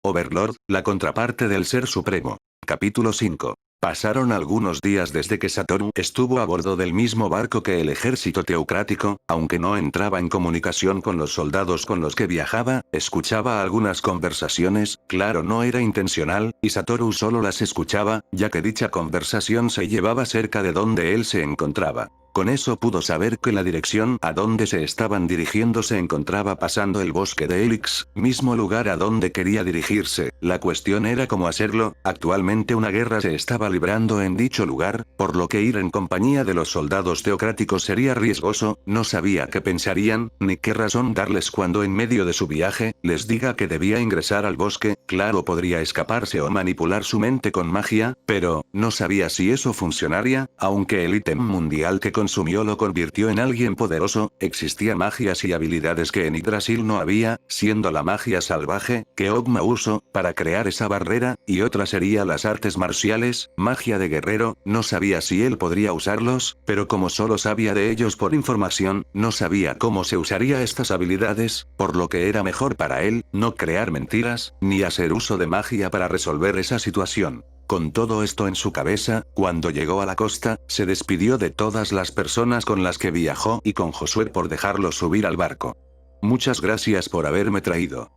Overlord, la contraparte del Ser Supremo. Capítulo 5. Pasaron algunos días desde que Satoru estuvo a bordo del mismo barco que el ejército teocrático, aunque no entraba en comunicación con los soldados con los que viajaba, escuchaba algunas conversaciones, claro no era intencional, y Satoru solo las escuchaba, ya que dicha conversación se llevaba cerca de donde él se encontraba. Con eso pudo saber que la dirección a donde se estaban dirigiendo se encontraba pasando el bosque de Helix, mismo lugar a donde quería dirigirse. La cuestión era cómo hacerlo. Actualmente una guerra se estaba librando en dicho lugar, por lo que ir en compañía de los soldados teocráticos sería riesgoso. No sabía qué pensarían, ni qué razón darles cuando en medio de su viaje, les diga que debía ingresar al bosque. Claro, podría escaparse o manipular su mente con magia, pero no sabía si eso funcionaría, aunque el ítem mundial que consumió lo convirtió en alguien poderoso. Existían magias y habilidades que en Yggdrasil no había, siendo la magia salvaje, que Ogma usó, para crear esa barrera, y otra sería las artes marciales, magia de guerrero. No sabía si él podría usarlos, pero como solo sabía de ellos por información, no sabía cómo se usaría estas habilidades, por lo que era mejor para él, no crear mentiras, ni hacer uso de magia para resolver esa situación. Con todo esto en su cabeza, cuando llegó a la costa, se despidió de todas las personas con las que viajó y con Josué por dejarlo subir al barco. Muchas gracias por haberme traído.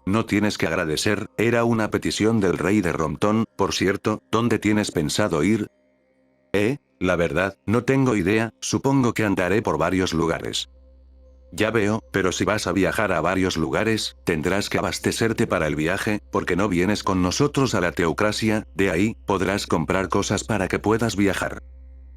No tienes que agradecer, era una petición del rey de Rompton. Por cierto, ¿dónde tienes pensado ir? La verdad, no tengo idea, supongo que andaré por varios lugares. Ya veo, pero si vas a viajar a varios lugares, tendrás que abastecerte para el viaje, porque no vienes con nosotros a la teocracia, de ahí, podrás comprar cosas para que puedas viajar.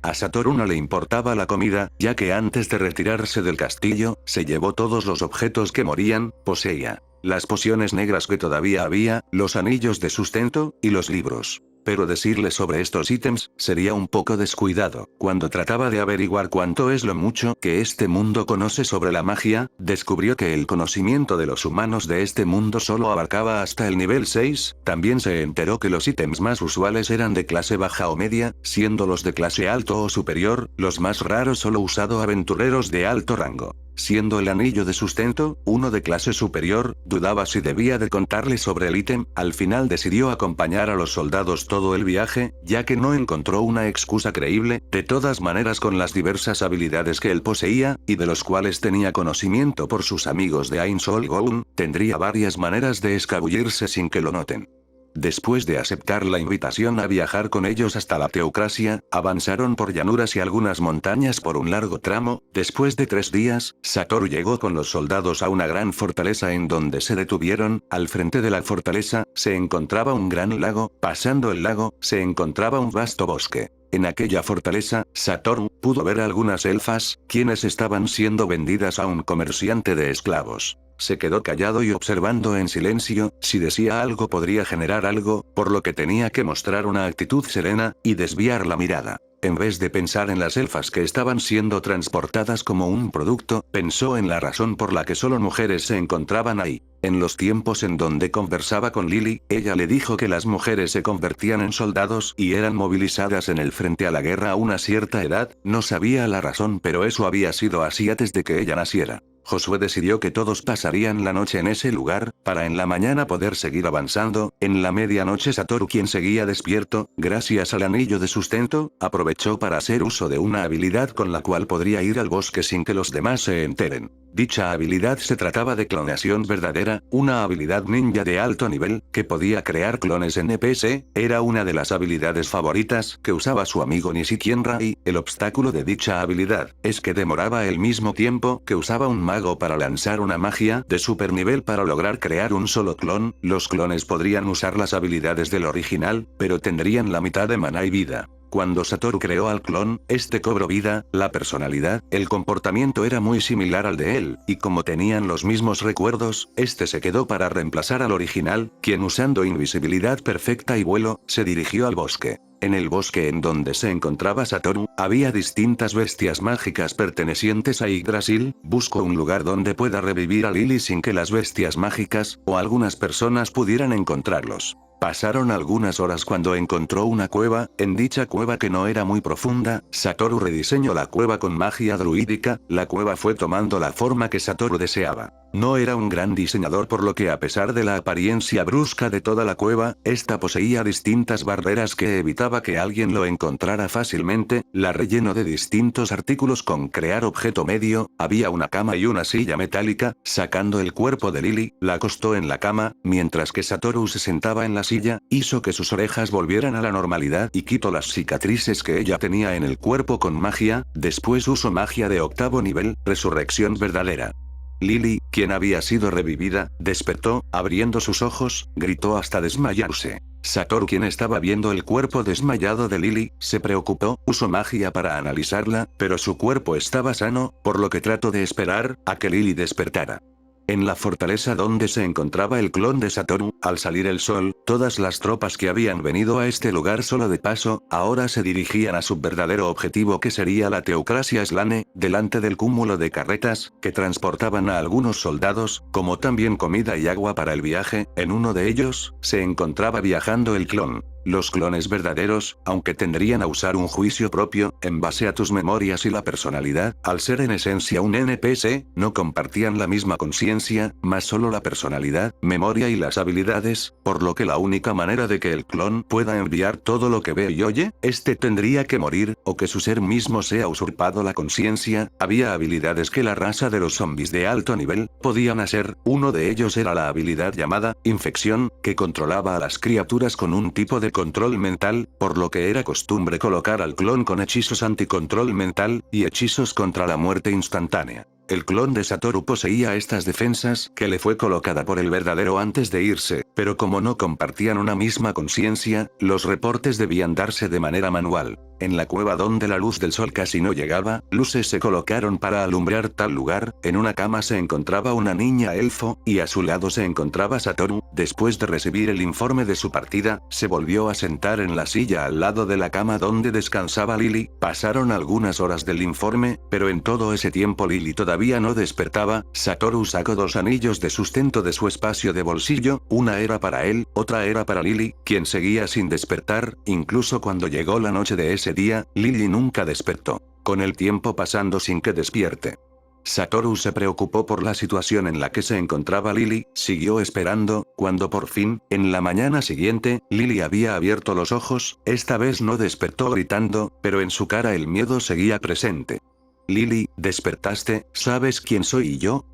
A Satoru no le importaba la comida, ya que antes de retirarse del castillo, se llevó todos los objetos que morían, poseía las pociones negras que todavía había, los anillos de sustento, y los libros. Pero decirle sobre estos ítems, sería un poco descuidado. Cuando trataba de averiguar cuánto es lo mucho que este mundo conoce sobre la magia, descubrió que el conocimiento de los humanos de este mundo solo abarcaba hasta el nivel 6, también se enteró que los ítems más usuales eran de clase baja o media, siendo los de clase alto o superior, los más raros solo usado aventureros de alto rango. Siendo el anillo de sustento, uno de clase superior, dudaba si debía de contarle sobre el ítem. Al final decidió acompañar a los soldados todo el viaje, ya que no encontró una excusa creíble. De todas maneras, con las diversas habilidades que él poseía, y de los cuales tenía conocimiento por sus amigos de Ain Sol Goun, tendría varias maneras de escabullirse sin que lo noten. Después de aceptar la invitación a viajar con ellos hasta la teocracia, avanzaron por llanuras y algunas montañas por un largo tramo. Después de 3 días, Satoru llegó con los soldados a una gran fortaleza en donde se detuvieron. Al frente de la fortaleza, se encontraba un gran lago. Pasando el lago, se encontraba un vasto bosque. En aquella fortaleza, Satoru pudo ver algunas elfas, quienes estaban siendo vendidas a un comerciante de esclavos. Se quedó callado y observando en silencio. Si decía algo podría generar algo, por lo que tenía que mostrar una actitud serena, y desviar la mirada. En vez de pensar en las elfas que estaban siendo transportadas como un producto, pensó en la razón por la que solo mujeres se encontraban ahí. En los tiempos en donde conversaba con Lily, ella le dijo que las mujeres se convertían en soldados y eran movilizadas en el frente a la guerra a una cierta edad. No sabía la razón, pero eso había sido así antes de que ella naciera. Josué decidió que todos pasarían la noche en ese lugar, para en la mañana poder seguir avanzando. En la medianoche Satoru, quien seguía despierto, gracias al anillo de sustento, aprovechó para hacer uso de una habilidad con la cual podría ir al bosque sin que los demás se enteren. Dicha habilidad se trataba de clonación verdadera, una habilidad ninja de alto nivel, que podía crear clones NPC, era una de las habilidades favoritas que usaba su amigo Nishikienrai. El obstáculo de dicha habilidad, es que demoraba el mismo tiempo que usaba un mago para lanzar una magia de super nivel para lograr crear un solo clon. Los clones podrían usar las habilidades del original, pero tendrían la mitad de maná y vida. Cuando Satoru creó al clon, este cobró vida, la personalidad, el comportamiento era muy similar al de él, y como tenían los mismos recuerdos, este se quedó para reemplazar al original, quien usando invisibilidad perfecta y vuelo, se dirigió al bosque. En el bosque en donde se encontraba Satoru, había distintas bestias mágicas pertenecientes a Yggdrasil. Buscó un lugar donde pueda revivir a Lily sin que las bestias mágicas, o algunas personas pudieran encontrarlos. Pasaron algunas horas cuando encontró una cueva. En dicha cueva, que no era muy profunda, Satoru rediseñó la cueva con magia druídica. La cueva fue tomando la forma que Satoru deseaba. No era un gran diseñador, por lo que a pesar de la apariencia brusca de toda la cueva, esta poseía distintas barreras que evitaba que alguien lo encontrara fácilmente, la relleno de distintos artículos con crear objeto medio, había una cama y una silla metálica, sacando el cuerpo de Lily, la acostó en la cama, mientras que Satoru se sentaba en la silla, hizo que sus orejas volvieran a la normalidad y quitó las cicatrices que ella tenía en el cuerpo con magia, después usó magia de 8º nivel, resurrección verdadera. Lily, quien había sido revivida, despertó, abriendo sus ojos, gritó hasta desmayarse. Satoru, quien estaba viendo el cuerpo desmayado de Lily, se preocupó, usó magia para analizarla, pero su cuerpo estaba sano, por lo que trató de esperar a que Lily despertara. En la fortaleza donde se encontraba el clon de Satoru, al salir el sol, todas las tropas que habían venido a este lugar solo de paso, ahora se dirigían a su verdadero objetivo, que sería la Teocracia Slane, delante del cúmulo de carretas, que transportaban a algunos soldados, como también comida y agua para el viaje. En uno de ellos, se encontraba viajando el clon. Los clones verdaderos, aunque tendrían a usar un juicio propio, en base a tus memorias y la personalidad, al ser en esencia un NPC, no compartían la misma conciencia, más solo la personalidad, memoria y las habilidades, por lo que la única manera de que el clon pueda enviar todo lo que ve y oye, este tendría que morir, o que su ser mismo sea usurpado la conciencia. Había habilidades que la raza de los zombies de alto nivel podían hacer, uno de ellos era la habilidad llamada infección, que controlaba a las criaturas con un tipo de control mental, por lo que era costumbre colocar al clon con hechizos anticontrol mental, y hechizos contra la muerte instantánea. El clon de Satoru poseía estas defensas, que le fue colocada por el verdadero antes de irse, pero como no compartían una misma conciencia, los reportes debían darse de manera manual. En la cueva donde la luz del sol casi no llegaba, luces se colocaron para alumbrar tal lugar. En una cama se encontraba una niña elfo, y a su lado se encontraba Satoru. Después de recibir el informe de su partida, se volvió a sentar en la silla al lado de la cama donde descansaba Lily. Pasaron algunas horas del informe, pero en todo ese tiempo Lily todavía no despertaba. Satoru sacó 2 anillos de sustento de su espacio de bolsillo, una era para él, otra era para Lily, quien seguía sin despertar. Incluso cuando llegó la noche de ese día, Lily nunca despertó, con el tiempo pasando sin que despierte. Satoru se preocupó por la situación en la que se encontraba Lily, siguió esperando, cuando por fin, en la mañana siguiente, Lily había abierto los ojos. Esta vez no despertó gritando, pero en su cara el miedo seguía presente. Lily, ¿despertaste? ¿Sabes quién soy yo?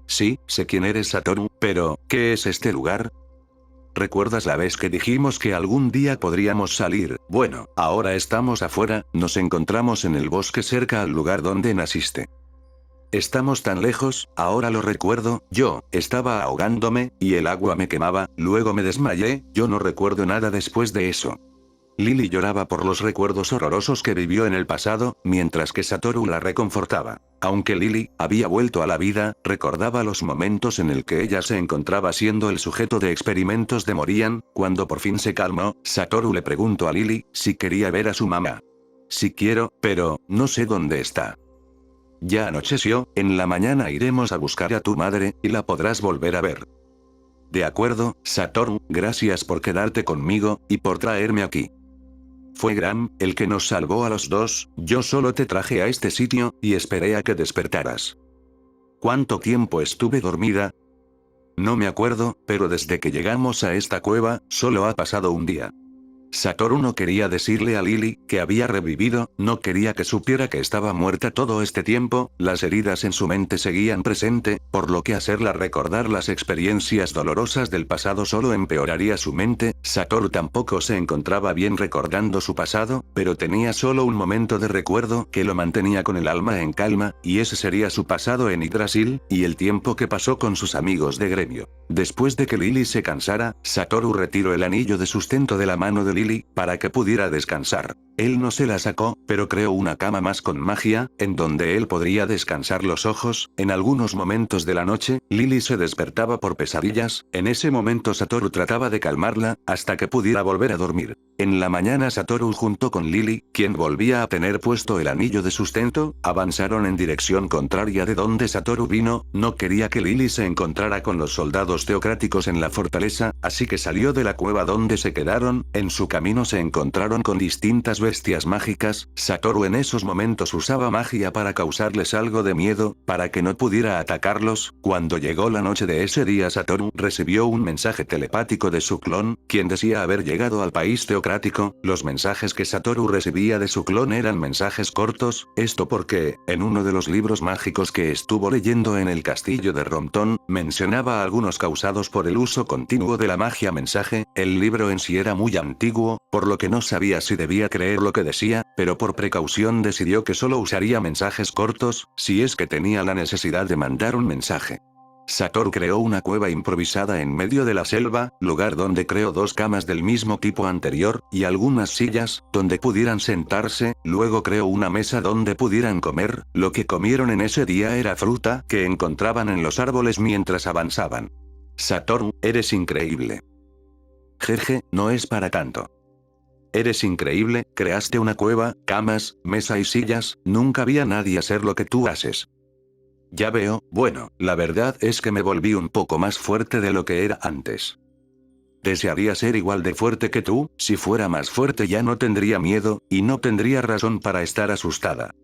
Sí, sé quién eres, Satoru, pero, ¿qué es este lugar? ¿Recuerdas la vez que dijimos que algún día podríamos salir? Bueno, ahora estamos afuera, nos encontramos en el bosque cerca al lugar donde naciste. Estamos tan lejos, ahora lo recuerdo, yo estaba ahogándome, y el agua me quemaba, luego me desmayé, yo no recuerdo nada después de eso. Lily lloraba por los recuerdos horrorosos que vivió en el pasado, mientras que Satoru la reconfortaba. Aunque Lily había vuelto a la vida, recordaba los momentos en el que ella se encontraba siendo el sujeto de experimentos de Morian. Cuando por fin se calmó, Satoru le preguntó a Lily si quería ver a su mamá. Sí quiero, pero no sé dónde está. Ya anocheció, en la mañana iremos a buscar a tu madre, y la podrás volver a ver. De acuerdo, Satoru, gracias por quedarte conmigo, y por traerme aquí. Fue Graham, el que nos salvó a los dos. Yo solo te traje a este sitio, y esperé a que despertaras. ¿Cuánto tiempo estuve dormida? No me acuerdo, pero desde que llegamos a esta cueva, solo ha pasado un día. Satoru no quería decirle a Lily que había revivido, no quería que supiera que estaba muerta todo este tiempo. Las heridas en su mente seguían presente, por lo que hacerla recordar las experiencias dolorosas del pasado solo empeoraría su mente. Satoru tampoco se encontraba bien recordando su pasado, pero tenía solo un momento de recuerdo que lo mantenía con el alma en calma, y ese sería su pasado en Yggdrasil, y el tiempo que pasó con sus amigos de gremio. Después de que Lily se cansara, Satoru retiró el anillo de sustento de la mano de Lily para que pudiera descansar. Él no se la sacó, pero creó una cama más con magia, en donde él podría descansar los ojos. En algunos momentos de la noche, Lily se despertaba por pesadillas. En ese momento Satoru trataba de calmarla, hasta que pudiera volver a dormir. En la mañana Satoru junto con Lily, quien volvía a tener puesto el anillo de sustento, avanzaron en dirección contraria de donde Satoru vino. No quería que Lily se encontrara con los soldados teocráticos en la fortaleza, así que salió de la cueva donde se quedaron. En su camino se encontraron con distintas veces bestias mágicas, Satoru en esos momentos usaba magia para causarles algo de miedo, para que no pudiera atacarlos. Cuando llegó la noche de ese día, Satoru recibió un mensaje telepático de su clon, quien decía haber llegado al país teocrático. Los mensajes que Satoru recibía de su clon eran mensajes cortos, esto porque, en uno de los libros mágicos que estuvo leyendo en el castillo de Rompton, mencionaba algunos causados por el uso continuo de la magia mensaje. El libro en sí era muy antiguo, por lo que no sabía si debía creer lo que decía, pero por precaución decidió que solo usaría mensajes cortos, si es que tenía la necesidad de mandar un mensaje. Satoru creó una cueva improvisada en medio de la selva, lugar donde creó 2 camas del mismo tipo anterior, y algunas sillas, donde pudieran sentarse. Luego creó una mesa donde pudieran comer. Lo que comieron en ese día era fruta que encontraban en los árboles mientras avanzaban. Satoru, eres increíble. Jeje, no es para tanto. Eres increíble, creaste una cueva, camas, mesa y sillas, nunca vi a nadie hacer lo que tú haces. Ya veo, bueno, la verdad es que me volví un poco más fuerte de lo que era antes. Desearía ser igual de fuerte que tú. Si fuera más fuerte ya no tendría miedo, y no tendría razón para estar asustada.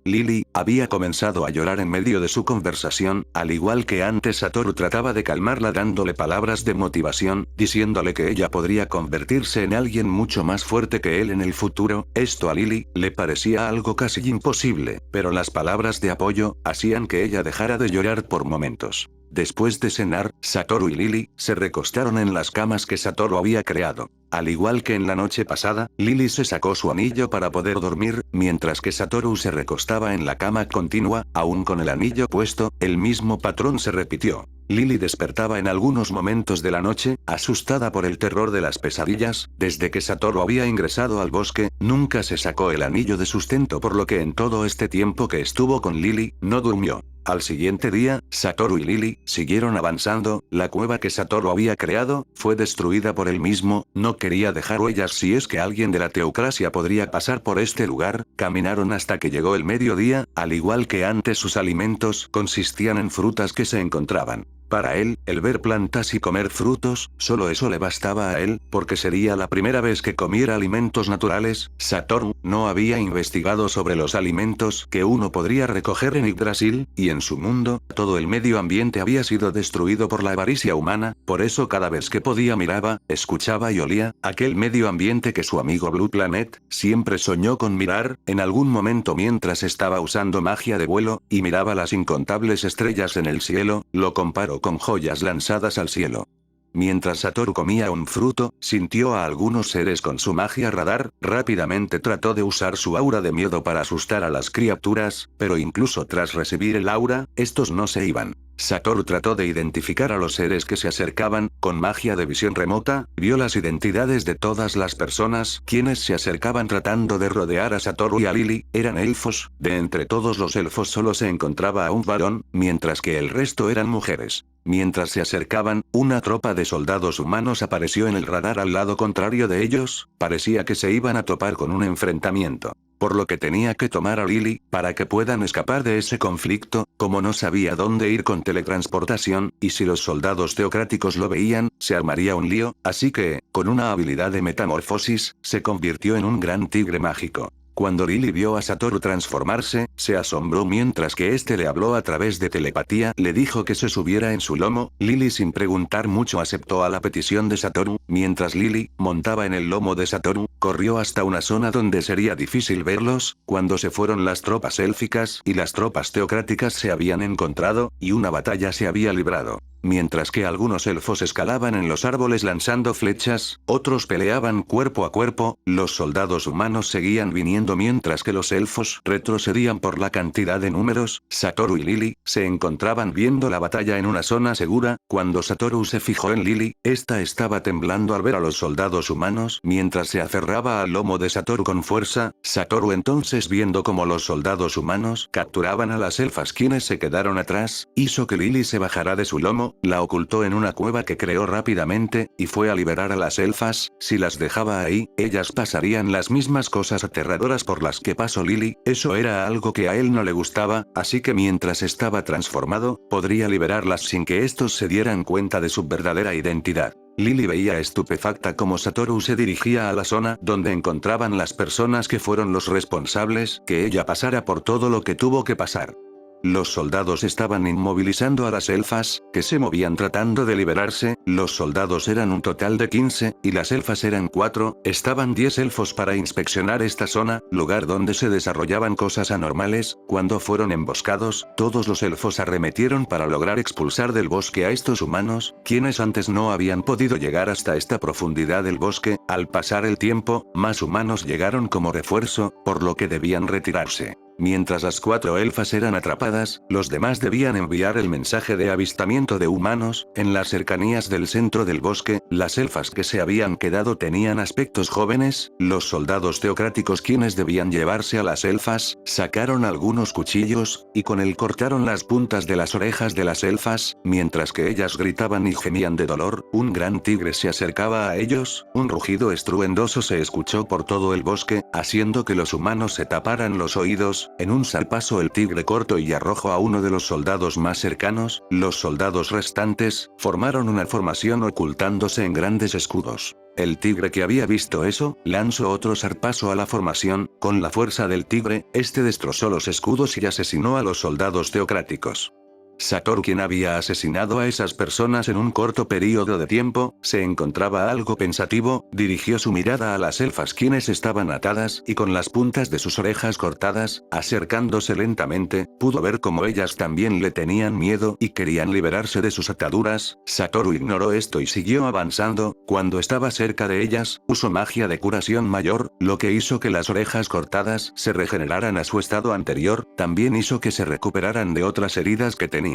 Lily había comenzado a llorar en medio de su conversación. Al igual que antes, Satoru trataba de calmarla dándole palabras de motivación, diciéndole que ella podría convertirse en alguien mucho más fuerte que él en el futuro. Esto a Lily le parecía algo casi imposible, pero las palabras de apoyo hacían que ella dejara de llorar por momentos. Después de cenar, Satoru y Lily se recostaron en las camas que Satoru había creado. Al igual que en la noche pasada, Lily se sacó su anillo para poder dormir, mientras que Satoru se recostaba en la cama continua, aún con el anillo puesto. El mismo patrón se repitió. Lily despertaba en algunos momentos de la noche, asustada por el terror de las pesadillas. Desde que Satoru había ingresado al bosque, nunca se sacó el anillo de sustento, por lo que en todo este tiempo que estuvo con Lily, no durmió. Al siguiente día, Satoru y Lily siguieron avanzando. La cueva que Satoru había creado fue destruida por él mismo. No quería dejar huellas si es que alguien de la teocracia podría pasar por este lugar. Caminaron hasta que llegó el mediodía. Al igual que antes, sus alimentos consistían en frutas que se encontraban. Para él, el ver plantas y comer frutos, solo eso le bastaba a él, porque sería la primera vez que comiera alimentos naturales. Satoru no había investigado sobre los alimentos que uno podría recoger en Yggdrasil, y en su mundo, todo el medio ambiente había sido destruido por la avaricia humana. Por eso cada vez que podía miraba, escuchaba y olía aquel medio ambiente que su amigo Blue Planet siempre soñó con mirar. En algún momento mientras estaba usando magia de vuelo, y miraba las incontables estrellas en el cielo, lo comparó con joyas lanzadas al cielo. Mientras Satoru comía un fruto, sintió a algunos seres con su magia radar. Rápidamente trató de usar su aura de miedo para asustar a las criaturas, pero incluso tras recibir el aura, estos no se iban. Satoru trató de identificar a los seres que se acercaban. Con magia de visión remota, vio las identidades de todas las personas quienes se acercaban tratando de rodear a Satoru y a Lily. Eran elfos. De entre todos los elfos solo se encontraba a un varón, mientras que el resto eran mujeres. Mientras se acercaban, una tropa de soldados humanos apareció en el radar al lado contrario de ellos. Parecía que se iban a topar con un enfrentamiento. Por lo que tenía que tomar a Lily, para que puedan escapar de ese conflicto. Como no sabía dónde ir con teletransportación, y si los soldados teocráticos lo veían, se armaría un lío, así que, con una habilidad de metamorfosis, se convirtió en un gran tigre mágico. Cuando Lily vio a Satoru transformarse, se asombró mientras que este le habló a través de telepatía. Le dijo que se subiera en su lomo. Lily sin preguntar mucho aceptó a la petición de Satoru. Mientras Lily montaba en el lomo de Satoru, corrió hasta una zona donde sería difícil verlos. Cuando se fueron las tropas élficas y las tropas teocráticas se habían encontrado, y una batalla se había librado. Mientras que algunos elfos escalaban en los árboles lanzando flechas, otros peleaban cuerpo a cuerpo. Los soldados humanos seguían viniendo mientras que los elfos retrocedían por la cantidad de números. Satoru y Lily se encontraban viendo la batalla en una zona segura. Cuando Satoru se fijó en Lily, esta estaba temblando al ver a los soldados humanos mientras se aferraba al lomo de Satoru con fuerza. Satoru entonces, viendo cómo los soldados humanos capturaban a las elfas quienes se quedaron atrás, hizo que Lily se bajara de su lomo. La ocultó en una cueva que creó rápidamente, y fue a liberar a las elfas. Si las dejaba ahí, ellas pasarían las mismas cosas aterradoras por las que pasó Lily. Eso era algo que a él no le gustaba, así que mientras estaba transformado, podría liberarlas sin que estos se dieran cuenta de su verdadera identidad. Lily veía estupefacta cómo Satoru se dirigía a la zona donde encontraban las personas que fueron los responsables que ella pasara por todo lo que tuvo que pasar. Los soldados estaban inmovilizando a las elfas, que se movían tratando de liberarse. Los soldados eran un total de 15, y las elfas eran 4, estaban 10 elfos para inspeccionar esta zona, lugar donde se desarrollaban cosas anormales. Cuando fueron emboscados, todos los elfos arremetieron para lograr expulsar del bosque a estos humanos, quienes antes no habían podido llegar hasta esta profundidad del bosque. Al pasar el tiempo, más humanos llegaron como refuerzo, por lo que debían retirarse. Mientras las 4 elfas eran atrapadas, los demás debían enviar el mensaje de avistamiento de humanos. En las cercanías del centro del bosque, las elfas que se habían quedado tenían aspectos jóvenes. Los soldados teocráticos, quienes debían llevarse a las elfas, sacaron algunos cuchillos, y con él cortaron las puntas de las orejas de las elfas. Mientras que ellas gritaban y gemían de dolor, un gran tigre se acercaba a ellos. Un rugido estruendoso se escuchó por todo el bosque, haciendo que los humanos se taparan los oídos. En un salpazo el tigre cortó y arrojó a uno de los soldados más cercanos. Los soldados restantes formaron una formación ocultándose en grandes escudos. El tigre, que había visto eso, lanzó otro zarpazo a la formación. Con la fuerza del tigre, este destrozó los escudos y asesinó a los soldados teocráticos. Satoru, quien había asesinado a esas personas en un corto periodo de tiempo, se encontraba algo pensativo. Dirigió su mirada a las elfas, quienes estaban atadas y con las puntas de sus orejas cortadas. Acercándose lentamente, pudo ver cómo ellas también le tenían miedo y querían liberarse de sus ataduras. Satoru ignoró esto y siguió avanzando. Cuando estaba cerca de ellas, usó magia de curación mayor, lo que hizo que las orejas cortadas se regeneraran a su estado anterior. También hizo que se recuperaran de otras heridas que tenían.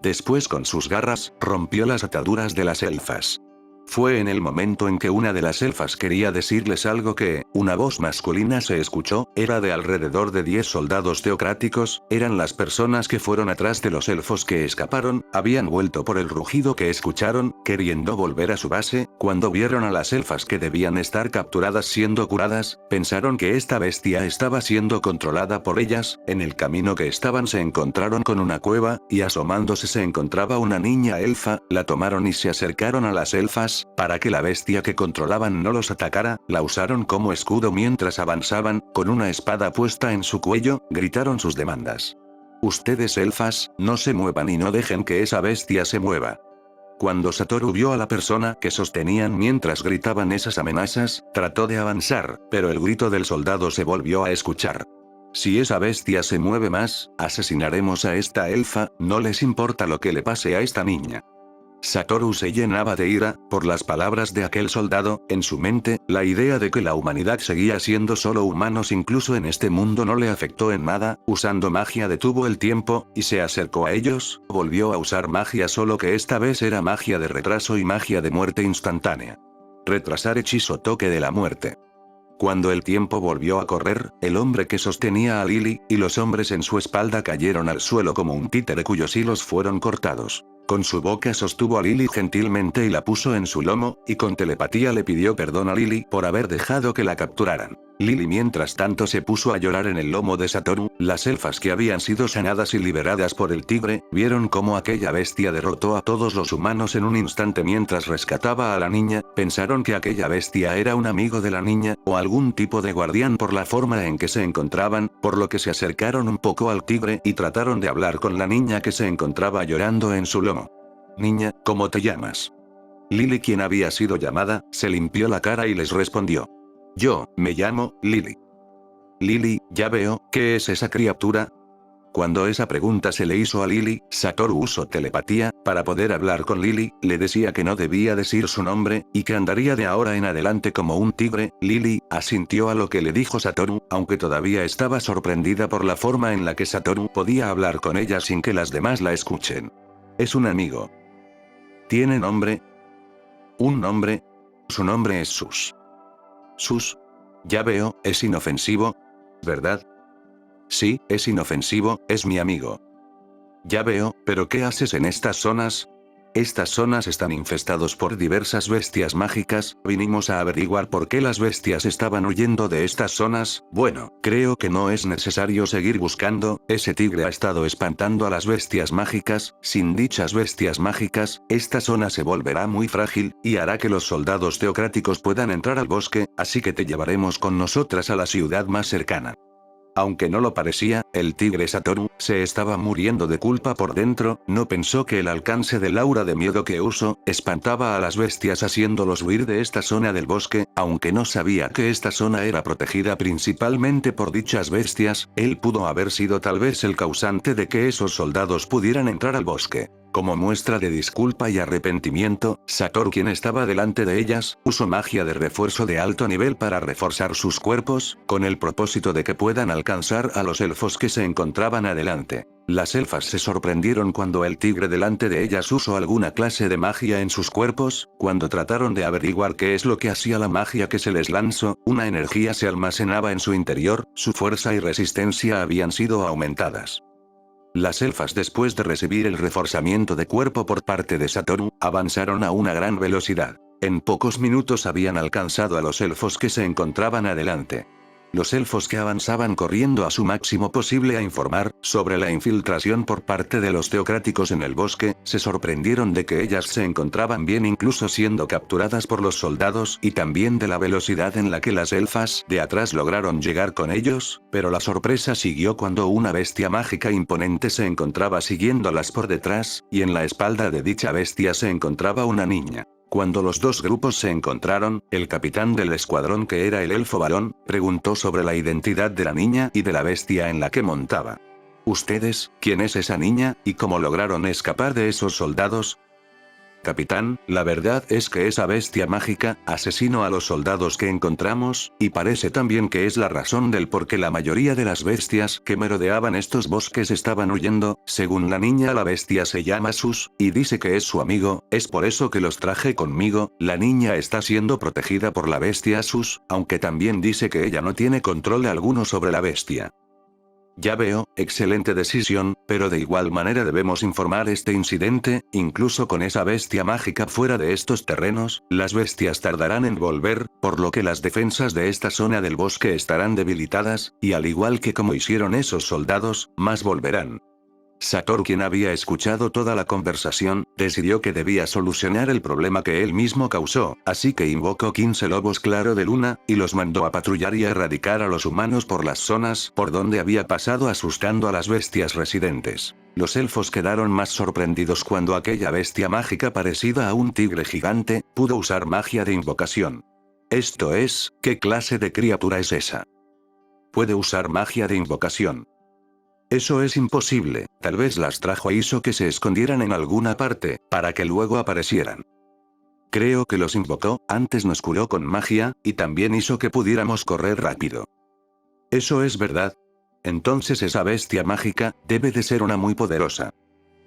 Después, con sus garras, rompió las ataduras de las elfas. Fue en el momento en que una de las elfas quería decirles algo que, una voz masculina se escuchó. Era de alrededor de 10 soldados teocráticos. Eran las personas que fueron atrás de los elfos que escaparon. Habían vuelto por el rugido que escucharon, queriendo volver a su base. Cuando vieron a las elfas que debían estar capturadas siendo curadas, pensaron que esta bestia estaba siendo controlada por ellas. En el camino que estaban se encontraron con una cueva, y asomándose se encontraba una niña elfa. La tomaron y se acercaron a las elfas. Para que la bestia que controlaban no los atacara, la usaron como escudo mientras avanzaban. Con una espada puesta en su cuello, gritaron sus demandas. Ustedes elfas, no se muevan y no dejen que esa bestia se mueva. Cuando Satoru vio a la persona que sostenían mientras gritaban esas amenazas, trató de avanzar, pero el grito del soldado se volvió a escuchar. Si esa bestia se mueve más, asesinaremos a esta elfa. No les importa lo que le pase a esta niña. Satoru se llenaba de ira por las palabras de aquel soldado. En su mente, la idea de que la humanidad seguía siendo solo humanos incluso en este mundo no le afectó en nada. Usando magia detuvo el tiempo, y se acercó a ellos. Volvió a usar magia, solo que esta vez era magia de retraso y magia de muerte instantánea. Retrasar hechizo, toque de la muerte. Cuando el tiempo volvió a correr, el hombre que sostenía a Lily, y los hombres en su espalda cayeron al suelo como un títere cuyos hilos fueron cortados. Con su boca sostuvo a Lily gentilmente y la puso en su lomo, y con telepatía le pidió perdón a Lily por haber dejado que la capturaran. Lily mientras tanto se puso a llorar en el lomo de Satoru. Las elfas que habían sido sanadas y liberadas por el tigre, vieron cómo aquella bestia derrotó a todos los humanos en un instante mientras rescataba a la niña. Pensaron que aquella bestia era un amigo de la niña, o algún tipo de guardián por la forma en que se encontraban, por lo que se acercaron un poco al tigre y trataron de hablar con la niña que se encontraba llorando en su lomo. Niña, ¿cómo te llamas? Lily, quien había sido llamada, se limpió la cara y les respondió. Yo, me llamo, Lily. Lily, ya veo, ¿qué es esa criatura? Cuando esa pregunta se le hizo a Lily, Satoru usó telepatía, para poder hablar con Lily. Le decía que no debía decir su nombre, y que andaría de ahora en adelante como un tigre. Lily asintió a lo que le dijo Satoru, aunque todavía estaba sorprendida por la forma en la que Satoru podía hablar con ella sin que las demás la escuchen. Es un amigo. ¿Tiene nombre? ¿Un nombre? Su nombre es Sus. Sus. Ya veo, es inofensivo, ¿verdad? Sí, es inofensivo, es mi amigo. Ya veo, pero ¿qué haces en estas zonas? Estas zonas están infestados por diversas bestias mágicas, vinimos a averiguar por qué las bestias estaban huyendo de estas zonas. Bueno, creo que no es necesario seguir buscando, ese tigre ha estado espantando a las bestias mágicas, sin dichas bestias mágicas, esta zona se volverá muy frágil, y hará que los soldados teocráticos puedan entrar al bosque, así que te llevaremos con nosotras a la ciudad más cercana. Aunque no lo parecía, el tigre Satoru se estaba muriendo de culpa por dentro, no pensó que el alcance del aura de miedo que usó espantaba a las bestias haciéndolos huir de esta zona del bosque, aunque no sabía que esta zona era protegida principalmente por dichas bestias, él pudo haber sido tal vez el causante de que esos soldados pudieran entrar al bosque. Como muestra de disculpa y arrepentimiento, Satoru, quien estaba delante de ellas, usó magia de refuerzo de alto nivel para reforzar sus cuerpos, con el propósito de que puedan alcanzar a los elfos que se encontraban adelante. Las elfas se sorprendieron cuando el tigre delante de ellas usó alguna clase de magia en sus cuerpos, cuando trataron de averiguar qué es lo que hacía la magia que se les lanzó, una energía se almacenaba en su interior, su fuerza y resistencia habían sido aumentadas. Las elfas, después de recibir el reforzamiento de cuerpo por parte de Satoru, avanzaron a una gran velocidad. En pocos minutos habían alcanzado a los elfos que se encontraban adelante. Los elfos que avanzaban corriendo a su máximo posible a informar sobre la infiltración por parte de los teocráticos en el bosque, se sorprendieron de que ellas se encontraban bien incluso siendo capturadas por los soldados y también de la velocidad en la que las elfas de atrás lograron llegar con ellos, pero la sorpresa siguió cuando una bestia mágica imponente se encontraba siguiéndolas por detrás, y en la espalda de dicha bestia se encontraba una niña. Cuando los dos grupos se encontraron, el capitán del escuadrón, que era el elfo varón, preguntó sobre la identidad de la niña y de la bestia en la que montaba. ¿Ustedes, quién es esa niña, y cómo lograron escapar de esos soldados? Capitán, la verdad es que esa bestia mágica asesinó a los soldados que encontramos, y parece también que es la razón del por qué la mayoría de las bestias que merodeaban estos bosques estaban huyendo. Según la niña, la bestia se llama Sus, y dice que es su amigo, es por eso que los traje conmigo. La niña está siendo protegida por la bestia Sus, aunque también dice que ella no tiene control alguno sobre la bestia. Ya veo, excelente decisión, pero de igual manera debemos informar este incidente, incluso con esa bestia mágica fuera de estos terrenos, las bestias tardarán en volver, por lo que las defensas de esta zona del bosque estarán debilitadas, y al igual que como hicieron esos soldados, más volverán. Satoru, quien había escuchado toda la conversación, decidió que debía solucionar el problema que él mismo causó, así que invocó 15 lobos claro de luna, y los mandó a patrullar y a erradicar a los humanos por las zonas por donde había pasado asustando a las bestias residentes. Los elfos quedaron más sorprendidos cuando aquella bestia mágica parecida a un tigre gigante, pudo usar magia de invocación. Esto es, ¿qué clase de criatura es esa? Puede usar magia de invocación. Eso es imposible, tal vez las trajo e hizo que se escondieran en alguna parte, para que luego aparecieran. Creo que los invocó, antes nos curó con magia, y también hizo que pudiéramos correr rápido. ¿Eso es verdad? Entonces esa bestia mágica, debe de ser una muy poderosa.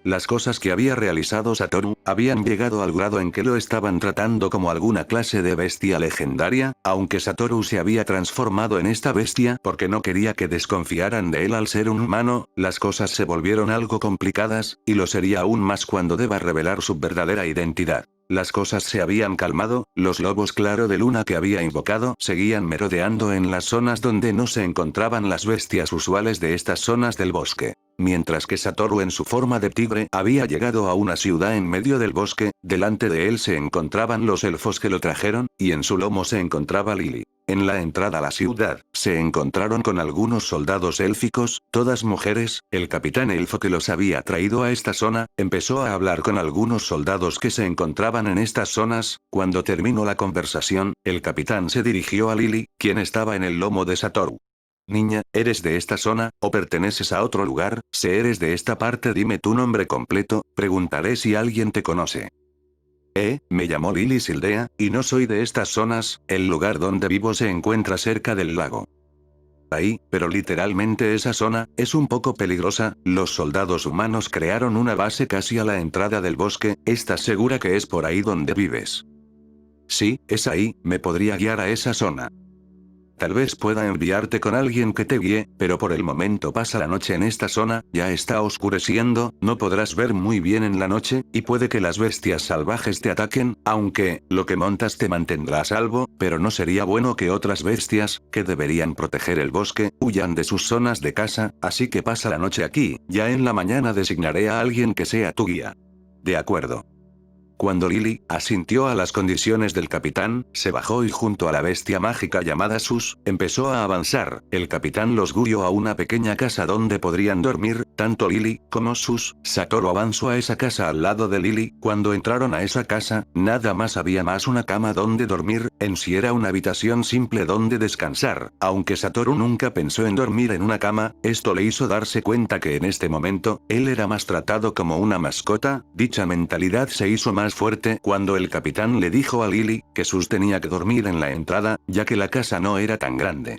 Las cosas que había realizado Satoru, habían llegado al grado en que lo estaban tratando como alguna clase de bestia legendaria, aunque Satoru se había transformado en esta bestia porque no quería que desconfiaran de él al ser un humano, las cosas se volvieron algo complicadas, y lo sería aún más cuando deba revelar su verdadera identidad. Las cosas se habían calmado, los lobos claro de luna que había invocado seguían merodeando en las zonas donde no se encontraban las bestias usuales de estas zonas del bosque. Mientras que Satoru en su forma de tigre había llegado a una ciudad en medio del bosque, delante de él se encontraban los elfos que lo trajeron, y en su lomo se encontraba Lily. En la entrada a la ciudad, se encontraron con algunos soldados élficos, todas mujeres. El capitán elfo que los había traído a esta zona, empezó a hablar con algunos soldados que se encontraban en estas zonas. Cuando terminó la conversación, el capitán se dirigió a Lily, quien estaba en el lomo de Satoru. Niña, ¿eres de esta zona, o perteneces a otro lugar? Si eres de esta parte, dime tu nombre completo, preguntaré si alguien te conoce. Me llamo Lily Sildea, y no soy de estas zonas, el lugar donde vivo se encuentra cerca del lago. Ahí, pero literalmente esa zona, es un poco peligrosa, los soldados humanos crearon una base casi a la entrada del bosque, ¿estás segura que es por ahí donde vives? Sí, es ahí, ¿me podría guiar a esa zona? Tal vez pueda enviarte con alguien que te guíe, pero por el momento pasa la noche en esta zona, ya está oscureciendo, no podrás ver muy bien en la noche, y puede que las bestias salvajes te ataquen, aunque, lo que montas te mantendrá a salvo, pero no sería bueno que otras bestias, que deberían proteger el bosque, huyan de sus zonas de caza, así que pasa la noche aquí, ya en la mañana designaré a alguien que sea tu guía. De acuerdo. Cuando Lily asintió a las condiciones del capitán, se bajó y junto a la bestia mágica llamada Sus, empezó a avanzar. El capitán los guió a una pequeña casa donde podrían dormir, tanto Lily como Sus. Satoru avanzó a esa casa al lado de Lily. Cuando entraron a esa casa, nada más había más una cama donde dormir, en sí era una habitación simple donde descansar. Aunque Satoru nunca pensó en dormir en una cama, esto le hizo darse cuenta que en este momento, él era más tratado como una mascota. Dicha mentalidad se hizo más fuerte cuando el capitán le dijo a Lily que Sus tenía que dormir en la entrada, ya que la casa no era tan grande.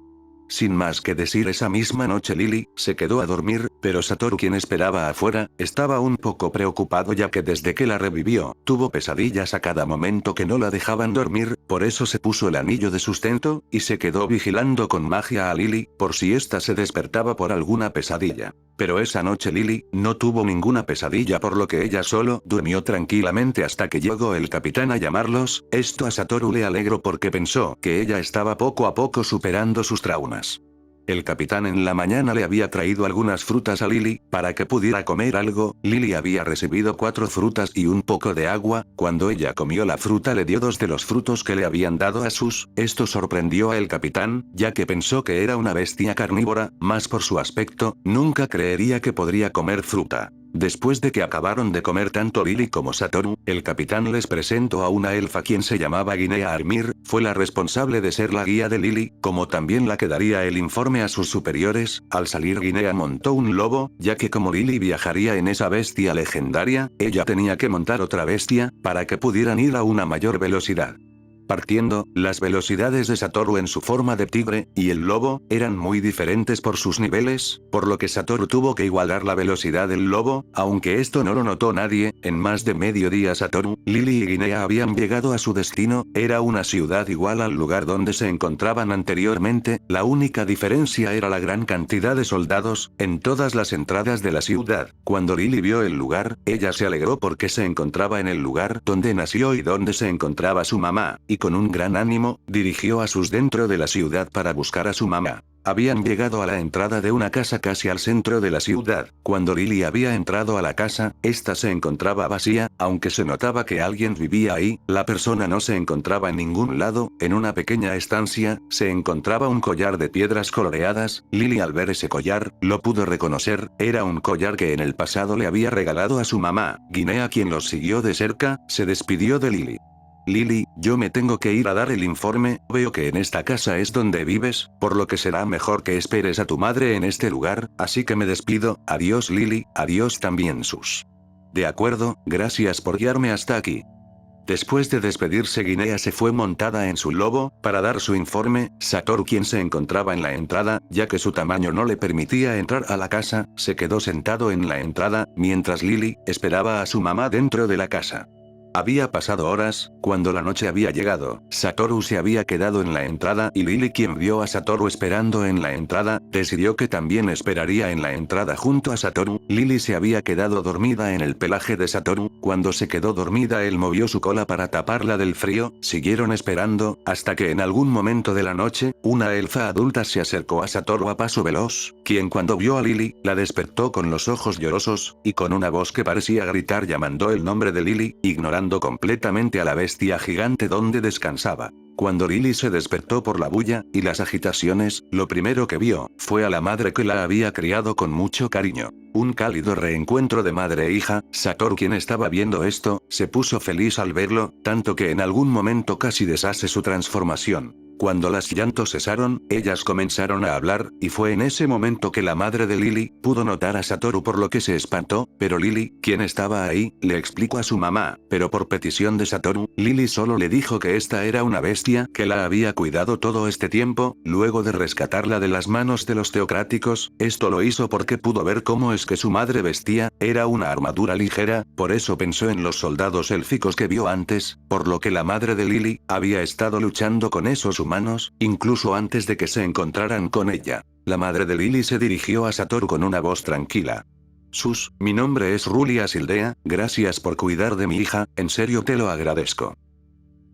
Sin más que decir, esa misma noche Lily se quedó a dormir, pero Satoru, quien esperaba afuera, estaba un poco preocupado ya que desde que la revivió, tuvo pesadillas a cada momento que no la dejaban dormir, por eso se puso el anillo de sustento, y se quedó vigilando con magia a Lily, por si ésta se despertaba por alguna pesadilla. Pero esa noche Lily no tuvo ninguna pesadilla, por lo que ella solo durmió tranquilamente hasta que llegó el capitán a llamarlos. Esto a Satoru le alegró porque pensó que ella estaba poco a poco superando sus traumas. El capitán en la mañana le había traído algunas frutas a Lily, para que pudiera comer algo. Lily había recibido 4 frutas y un poco de agua. Cuando ella comió la fruta le dio 2 de los frutos que le habían dado a Sus. Esto sorprendió al capitán, ya que pensó que era una bestia carnívora, más por su aspecto, nunca creería que podría comer fruta. Después de que acabaron de comer tanto Lily como Satoru, el capitán les presentó a una elfa quien se llamaba Guinea Armir, fue la responsable de ser la guía de Lily, como también la que daría el informe a sus superiores. Al salir Guinea montó un lobo, ya que como Lily viajaría en esa bestia legendaria, ella tenía que montar otra bestia, para que pudieran ir a una mayor velocidad. Partiendo, las velocidades de Satoru en su forma de tigre, y el lobo, eran muy diferentes por sus niveles, por lo que Satoru tuvo que igualar la velocidad del lobo, aunque esto no lo notó nadie. En más de medio día Satoru, Lily y Guinea habían llegado a su destino, era una ciudad igual al lugar donde se encontraban anteriormente, la única diferencia era la gran cantidad de soldados, en todas las entradas de la ciudad. Cuando Lily vio el lugar, ella se alegró porque se encontraba en el lugar donde nació y donde se encontraba su mamá, y con un gran ánimo, dirigió a Sus dentro de la ciudad para buscar a su mamá. Habían llegado a la entrada de una casa casi al centro de la ciudad. Cuando Lily había entrado a la casa, esta se encontraba vacía, aunque se notaba que alguien vivía ahí, la persona no se encontraba en ningún lado. En una pequeña estancia, se encontraba un collar de piedras coloreadas. Lily al ver ese collar, lo pudo reconocer, era un collar que en el pasado le había regalado a su mamá. Guinea, quien los siguió de cerca, se despidió de Lily. Lily, yo me tengo que ir a dar el informe, veo que en esta casa es donde vives, por lo que será mejor que esperes a tu madre en este lugar, así que me despido. Adiós Lily, adiós también Sus. De acuerdo, gracias por guiarme hasta aquí. Después de despedirse Guinea se fue montada en su lobo, para dar su informe. Satoru, quien se encontraba en la entrada, ya que su tamaño no le permitía entrar a la casa, se quedó sentado en la entrada, mientras Lily esperaba a su mamá dentro de la casa. Había pasado horas, cuando la noche había llegado, Satoru se había quedado en la entrada y Lily, quien vio a Satoru esperando en la entrada, decidió que también esperaría en la entrada junto a Satoru. Lily se había quedado dormida en el pelaje de Satoru, cuando se quedó dormida él movió su cola para taparla del frío, siguieron esperando, hasta que en algún momento de la noche, una elfa adulta se acercó a Satoru a paso veloz, quien cuando vio a Lily, la despertó con los ojos llorosos, y con una voz que parecía gritar llamando el nombre de Lily, ignorando completamente a la bestia gigante donde descansaba. Cuando Lily se despertó por la bulla y las agitaciones, lo primero que vio fue a la madre que la había criado con mucho cariño. Un cálido reencuentro de madre e hija. Satoru, quien estaba viendo esto, se puso feliz al verlo, tanto que en algún momento casi deshace su transformación. Cuando las llantos cesaron, ellas comenzaron a hablar, y fue en ese momento que la madre de Lily pudo notar a Satoru, por lo que se espantó, pero Lily, quien estaba ahí, le explicó a su mamá, pero por petición de Satoru, Lily solo le dijo que esta era una bestia que la había cuidado todo este tiempo, luego de rescatarla de las manos de los teocráticos. Esto lo hizo porque pudo ver cómo es que su madre vestía, era una armadura ligera, por eso pensó en los soldados élficos que vio antes, por lo que la madre de Lily había estado luchando con esos humanos manos, incluso antes de que se encontraran con ella. La madre de Lily se dirigió a Satoru con una voz tranquila. Sus, mi nombre es Rulia Sildea, gracias por cuidar de mi hija, en serio te lo agradezco.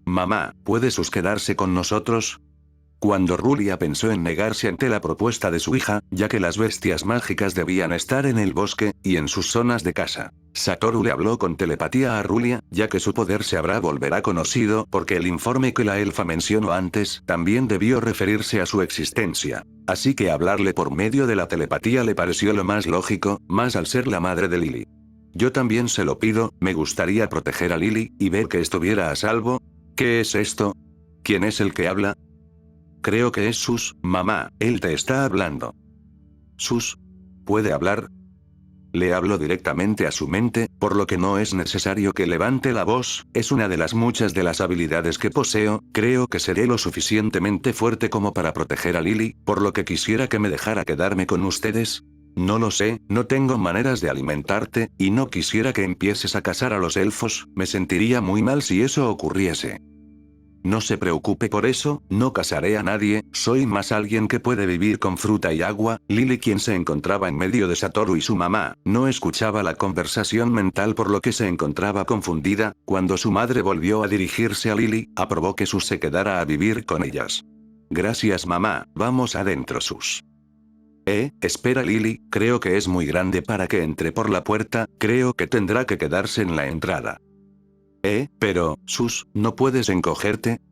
Mamá, ¿puede Sus quedarse con nosotros? Cuando Rulia pensó en negarse ante la propuesta de su hija, ya que las bestias mágicas debían estar en el bosque, y en sus zonas de casa. Satoru le habló con telepatía a Rulia, ya que su poder se habrá volverá conocido porque el informe que la elfa mencionó antes también debió referirse a su existencia. Así que hablarle por medio de la telepatía le pareció lo más lógico, más al ser la madre de Lily. Yo también se lo pido, me gustaría proteger a Lily, y ver que estuviera a salvo. ¿Qué es esto? ¿Quién es el que habla? Creo que es Sus, mamá, él te está hablando. Sus. ¿Puede hablar? Le hablo directamente a su mente, por lo que no es necesario que levante la voz, es una de las muchas de las habilidades que poseo, creo que seré lo suficientemente fuerte como para proteger a Lily, por lo que quisiera que me dejara quedarme con ustedes. No lo sé, no tengo maneras de alimentarte, y no quisiera que empieces a cazar a los elfos, me sentiría muy mal si eso ocurriese. No se preocupe por eso, no casaré a nadie, soy más alguien que puede vivir con fruta y agua. Lily, quien se encontraba en medio de Satoru y su mamá, no escuchaba la conversación mental por lo que se encontraba confundida. Cuando su madre volvió a dirigirse a Lily, aprobó que Sus se quedara a vivir con ellas. Gracias mamá, vamos adentro Sus. Espera Lily, creo que es muy grande para que entre por la puerta, creo que tendrá que quedarse en la entrada. Pero, Sus, ¿no puedes encogerte?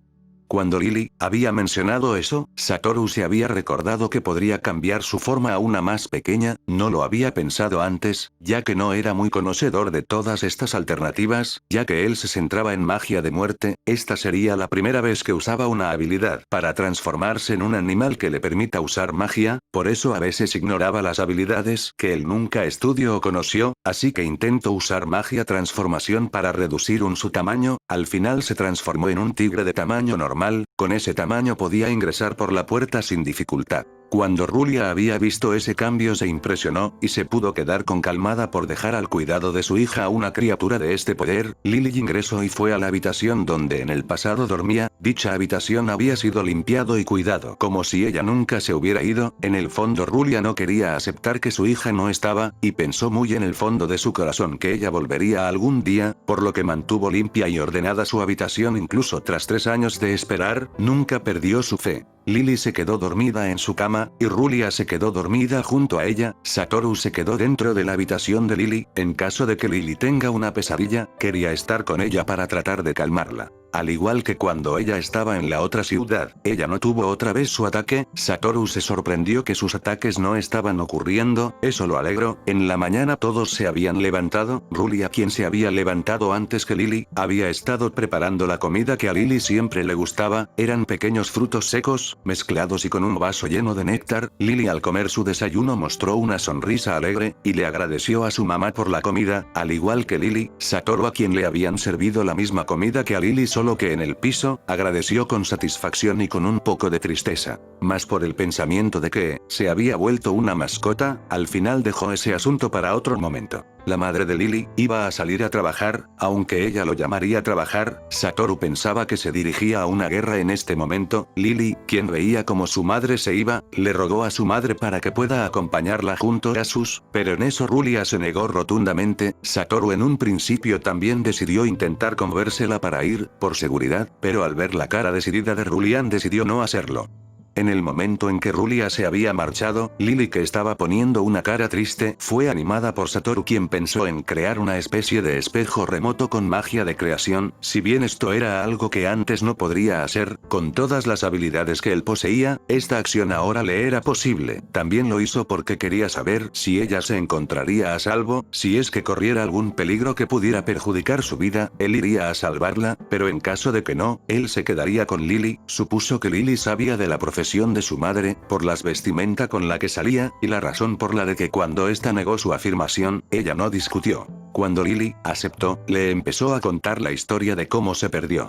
Cuando Lily había mencionado eso, Satoru se había recordado que podría cambiar su forma a una más pequeña, no lo había pensado antes, ya que no era muy conocedor de todas estas alternativas, ya que él se centraba en magia de muerte, esta sería la primera vez que usaba una habilidad para transformarse en un animal que le permita usar magia, por eso a veces ignoraba las habilidades que él nunca estudió o conoció, así que intentó usar magia transformación para reducir su tamaño, al final se transformó en un tigre de tamaño normal. Con ese tamaño podía ingresar por la puerta sin dificultad. Cuando Rulia había visto ese cambio se impresionó, y se pudo quedar con calmada por dejar al cuidado de su hija a una criatura de este poder. Lily ingresó y fue a la habitación donde en el pasado dormía, dicha habitación había sido limpiado y cuidado como si ella nunca se hubiera ido. En el fondo Rulia no quería aceptar que su hija no estaba, y pensó muy en el fondo de su corazón que ella volvería algún día, por lo que mantuvo limpia y ordenada su habitación incluso tras 3 años de esperar, nunca perdió su fe. Lily se quedó dormida en su cama, y Rulia se quedó dormida junto a ella. Satoru se quedó dentro de la habitación de Lily, en caso de que Lily tenga una pesadilla, quería estar con ella para tratar de calmarla. Al igual que cuando ella estaba en la otra ciudad, ella no tuvo otra vez su ataque. Satoru se sorprendió que sus ataques no estaban ocurriendo, eso lo alegró. En la mañana todos se habían levantado, Rulia, quien se había levantado antes que Lily, había estado preparando la comida que a Lily siempre le gustaba, eran pequeños frutos secos, mezclados y con un vaso lleno de néctar. Lily al comer su desayuno mostró una sonrisa alegre, y le agradeció a su mamá por la comida, al igual que Lily, Satoru, a quien le habían servido la misma comida que a Lily solo que en el piso, agradeció con satisfacción y con un poco de tristeza. Más por el pensamiento de que, se había vuelto una mascota, al final dejó ese asunto para otro momento. La madre de Lily iba a salir a trabajar, aunque ella lo llamaría trabajar, Satoru pensaba que se dirigía a una guerra en este momento. Lily, quien veía como su madre se iba, le rogó a su madre para que pueda acompañarla junto a Sus, pero en eso Rulia se negó rotundamente. Satoru en un principio también decidió intentar conversela para ir, por seguridad, pero al ver la cara decidida de Rulian decidió no hacerlo. En el momento en que Rulia se había marchado, Lily, que estaba poniendo una cara triste, fue animada por Satoru, quien pensó en crear una especie de espejo remoto con magia de creación. Si bien esto era algo que antes no podría hacer, con todas las habilidades que él poseía, esta acción ahora le era posible. También lo hizo porque quería saber si ella se encontraría a salvo, si es que corriera algún peligro que pudiera perjudicar su vida, él iría a salvarla, pero en caso de que no, él se quedaría con Lily. Supuso que Lily sabía de la profesión de su madre, por las vestimenta con la que salía, y la razón por la de que cuando ésta negó su afirmación, ella no discutió. Cuando Lily aceptó, le empezó a contar la historia de cómo se perdió.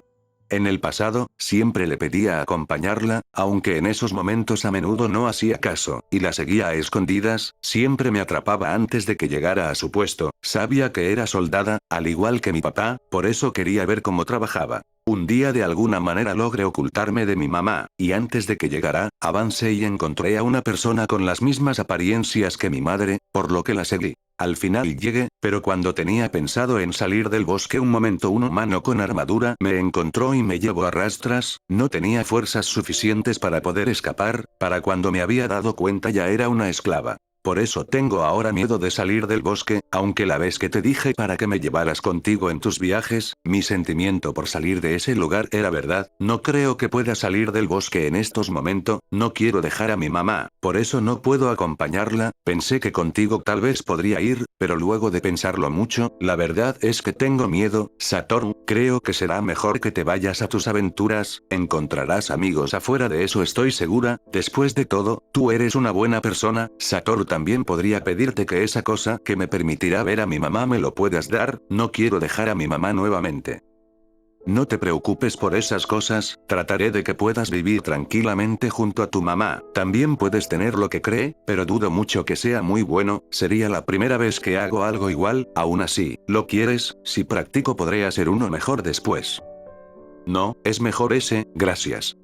En el pasado, siempre le pedía acompañarla, aunque en esos momentos a menudo no hacía caso, y la seguía a escondidas, siempre me atrapaba antes de que llegara a su puesto, sabía que era soldada, al igual que mi papá, por eso quería ver cómo trabajaba. Un día de alguna manera logré ocultarme de mi mamá, y antes de que llegara, avancé y encontré a una persona con las mismas apariencias que mi madre, por lo que la seguí. Al final llegué, pero cuando tenía pensado en salir del bosque un momento un humano con armadura me encontró y me llevó a rastras, no tenía fuerzas suficientes para poder escapar, para cuando me había dado cuenta ya era una esclava. Por eso tengo ahora miedo de salir del bosque, aunque la vez que te dije para que me llevaras contigo en tus viajes, mi sentimiento por salir de ese lugar era verdad, no creo que pueda salir del bosque en estos momentos, no quiero dejar a mi mamá, por eso no puedo acompañarla, pensé que contigo tal vez podría ir, pero luego de pensarlo mucho, la verdad es que tengo miedo, Satoru, creo que será mejor que te vayas a tus aventuras, encontrarás amigos afuera de eso estoy segura, después de todo, tú eres una buena persona, Satoru también podría pedirte que esa cosa que me permitirá ver a mi mamá me lo puedas dar, no quiero dejar a mi mamá nuevamente. No te preocupes por esas cosas, trataré de que puedas vivir tranquilamente junto a tu mamá, también puedes tener lo que cree, pero dudo mucho que sea muy bueno, sería la primera vez que hago algo igual, aún así, ¿lo quieres? Si practico podré hacer uno mejor después. No, es mejor ese, gracias.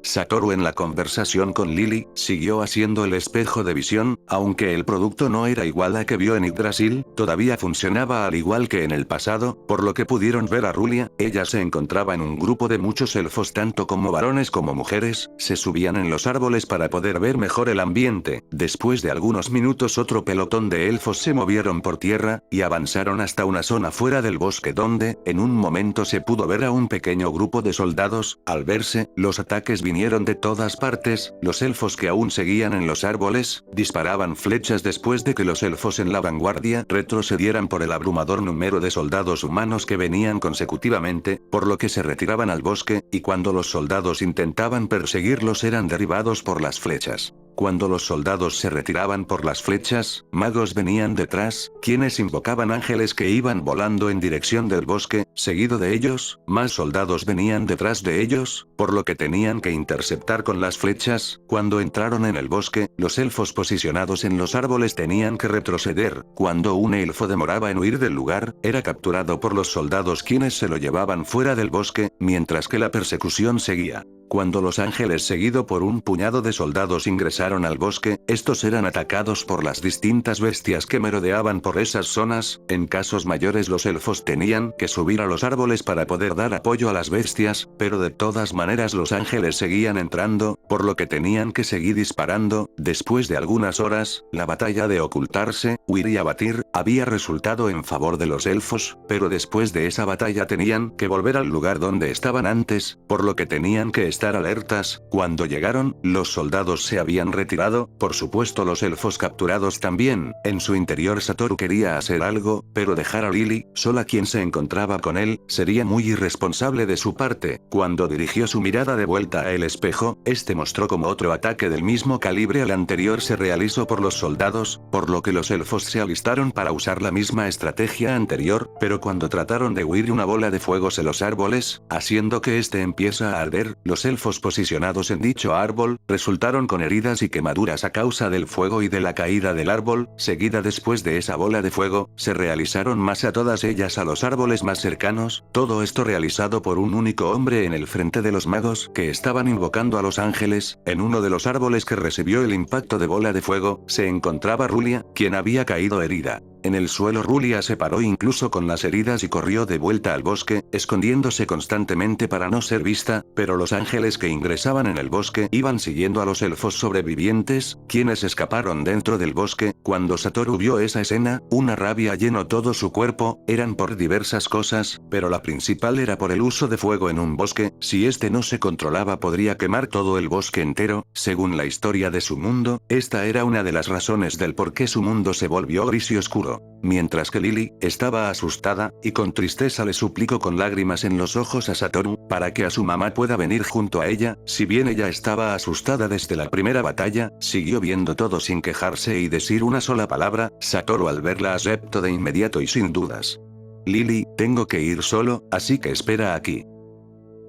Satoru en la conversación con Lily, siguió haciendo el espejo de visión, aunque el producto no era igual a que vio en Yggdrasil, todavía funcionaba al igual que en el pasado, por lo que pudieron ver a Rulia, ella se encontraba en un grupo de muchos elfos tanto como varones como mujeres, se subían en los árboles para poder ver mejor el ambiente, después de algunos minutos otro pelotón de elfos se movieron por tierra, y avanzaron hasta una zona fuera del bosque donde, en un momento se pudo ver a un pequeño grupo de soldados, al verse, los ataques vinieron de todas partes, los elfos que aún seguían en los árboles, disparaban flechas después de que los elfos en la vanguardia retrocedieran por el abrumador número de soldados humanos que venían consecutivamente, por lo que se retiraban al bosque, y cuando los soldados intentaban perseguirlos eran derribados por las flechas. Cuando los soldados se retiraban por las flechas, magos venían detrás, quienes invocaban ángeles que iban volando en dirección del bosque, seguido de ellos, más soldados venían detrás de ellos, por lo que tenían que interceptar con las flechas, cuando entraron en el bosque, los elfos posicionados en los árboles tenían que retroceder, cuando un elfo demoraba en huir del lugar, era capturado por los soldados quienes se lo llevaban fuera del bosque, mientras que la persecución seguía. Cuando los ángeles seguido por un puñado de soldados ingresaron al bosque, estos eran atacados por las distintas bestias que merodeaban por esas zonas, en casos mayores los elfos tenían que subir a los árboles para poder dar apoyo a las bestias, pero de todas maneras los ángeles seguían entrando, por lo que tenían que seguir disparando, después de algunas horas, la batalla de ocultarse, huir y abatir, había resultado en favor de los elfos, pero después de esa batalla tenían que volver al lugar donde estaban antes, por lo que tenían que estar alertas, cuando llegaron, los soldados se habían retirado, por supuesto los elfos capturados también, en su interior Satoru quería hacer algo, pero dejar a Lily, sola quien se encontraba con él, sería muy irresponsable de su parte, cuando dirigió su mirada de vuelta a el espejo, este mostró como otro ataque del mismo calibre al anterior se realizó por los soldados, por lo que los elfos se alistaron para usar la misma estrategia anterior, pero cuando trataron de huir una bola de fuego se los árboles, haciendo que este empieza a arder, los elfos posicionados en dicho árbol, resultaron con heridas y quemaduras a causa del fuego y de la caída del árbol, seguida después de esa bola de fuego, se realizaron más a todas ellas a los árboles más cercanos, todo esto realizado por un único hombre en el frente de los magos que estaban invocando a los ángeles, en uno de los árboles que recibió el impacto de bola de fuego, se encontraba Rulia, quien había caído herida. En el suelo Rulia se paró incluso con las heridas y corrió de vuelta al bosque, escondiéndose constantemente para no ser vista, pero los ángeles que ingresaban en el bosque iban siguiendo a los elfos sobrevivientes, quienes escaparon dentro del bosque. Cuando Satoru vio esa escena, una rabia llenó todo su cuerpo, eran por diversas cosas, pero la principal era por el uso de fuego en un bosque, si este no se controlaba podría quemar todo el bosque entero, según la historia de su mundo, esta era una de las razones del por qué su mundo se volvió gris y oscuro. Mientras que Lily, estaba asustada, y con tristeza le suplicó con lágrimas en los ojos a Satoru, para que a su mamá pueda venir junto a ella, si bien ella estaba asustada desde la primera batalla, siguió viendo todo sin quejarse y decir una sola palabra, Satoru al verla aceptó de inmediato y sin dudas. Lily, tengo que ir solo, así que espera aquí.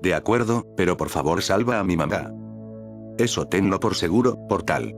De acuerdo, pero por favor salva a mi mamá. Eso tenlo por seguro, portal.